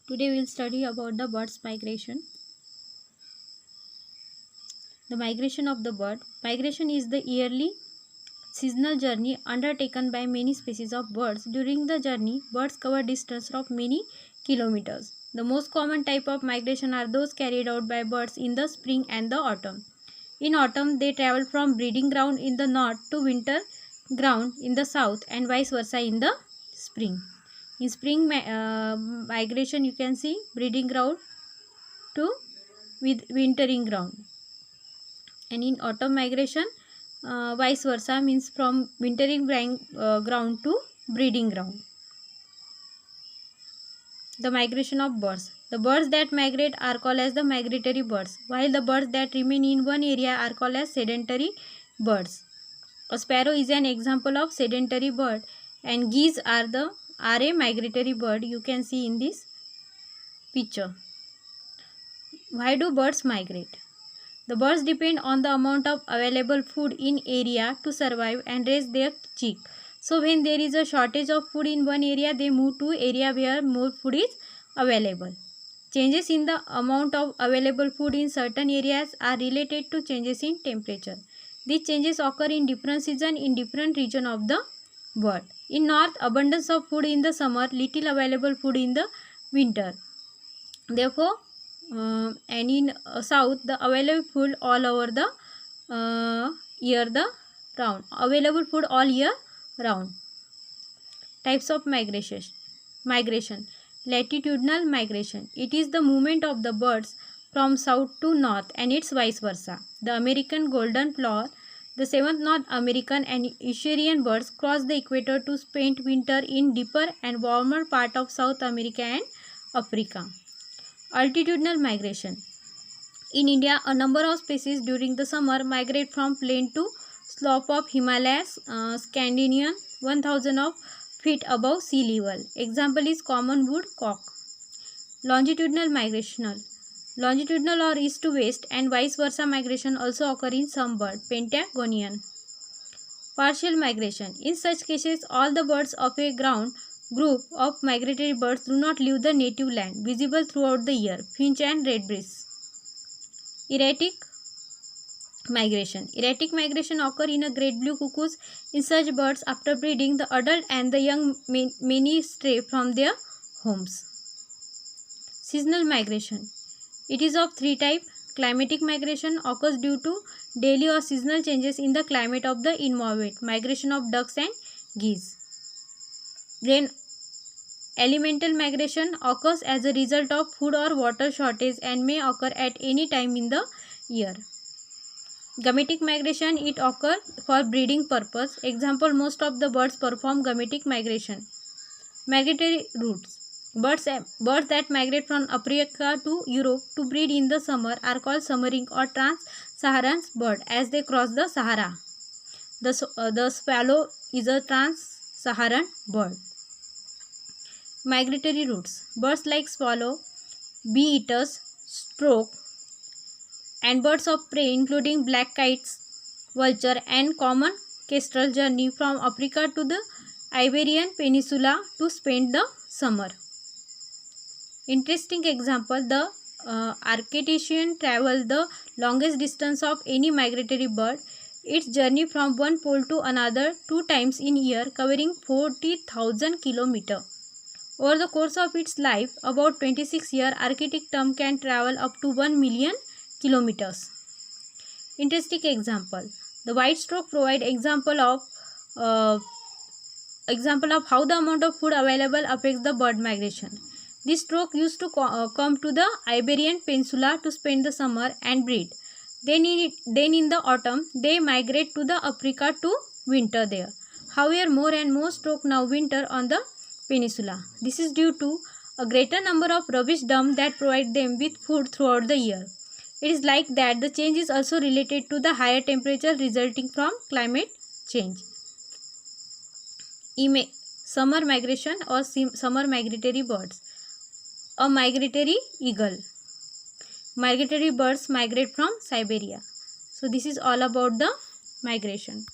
Today we will study about the bird's migration. The migration of the bird. Migration is the yearly seasonal journey undertaken by many species of birds. During the journey, birds cover distance of many kilometers. The most common type of migration are those carried out by birds in the spring and the autumn. In autumn, they travel from breeding ground in the north to winter ground in the south and vice versa in the spring. In spring migration, you can see breeding ground to with wintering ground, and in autumn migration vice versa, means from wintering ground to breeding ground. The migration of birds. The birds that migrate are called as the migratory birds, while the birds that remain in one area are called as sedentary birds. A sparrow is an example of sedentary bird, and geese are a migratory bird. You can see in this picture. Why do birds migrate? The birds depend on the amount of available food in area to survive and raise their chick. So when there is a shortage of food in one area, they move to area where more food is available. Changes in the amount of available food in certain areas are related to changes in temperature. These changes occur in different seasons in different regions of the world. In north, abundance of food in the summer, little available food in the winter. Therefore, and in south, the available food all over the year the round. Available food all year round. Types of migration. Latitudinal migration. It is the movement of the birds from south to north, and it's vice versa. The American golden plover, the 7th North American and Eurasian birds cross the equator to spend winter in deeper and warmer part of South America and Africa. Altitudinal migration. In India, a number of species during the summer migrate from plain to slope of Himalayas, Scandinavian 1000 of feet above sea level. Example is common woodcock. Longitudinal migration. Longitudinal or east to west and vice versa migration also occur in some birds. Patagonian. Partial migration. In such cases, all the birds of a group of migratory birds do not leave the native land, visible throughout the year. Finch and redbreast. Erratic migration. Erratic migration occur in a great blue cuckoos. In such birds, after breeding, the adult and the young many stray from their homes. Seasonal migration. It is of three types. Climatic migration occurs due to daily or seasonal changes in the climate of the environment. Migration of ducks and geese. Then elemental migration occurs as a result of food or water shortage and may occur at any time in the year. Gametic migration, it occurs for breeding purpose. Example, most of the birds perform gametic migration. Migratory routes. Birds that migrate from Africa to Europe to breed in the summer are called summering or trans-Saharan bird as they cross the Sahara. The swallow is a trans-Saharan bird. Migratory routes. Birds like swallow, bee-eaters, stork, and birds of prey including black kites, vulture, and common kestrel journey from Africa to the Iberian Peninsula to spend the summer. Interesting example, the Arctician travel the longest distance of any migratory bird. Its journey from one pole to another 2 times in year, covering 40,000 km. Over the course of its life, about 26 years, Arctic term can travel up to 1 million kilometers. Interesting example. The white stork provide example of how the amount of food available affects the bird migration. This stork used to come to the Iberian Peninsula to spend the summer and breed. Then in the autumn, they migrate to the Africa to winter there. However, more and more stork now winter on the peninsula. This is due to a greater number of rubbish dumps that provide them with food throughout the year. It is like that the change is also related to the higher temperature resulting from climate change. Summer migration or summer migratory birds. A migratory eagle. Migratory birds migrate from Siberia. So this is all about the migration.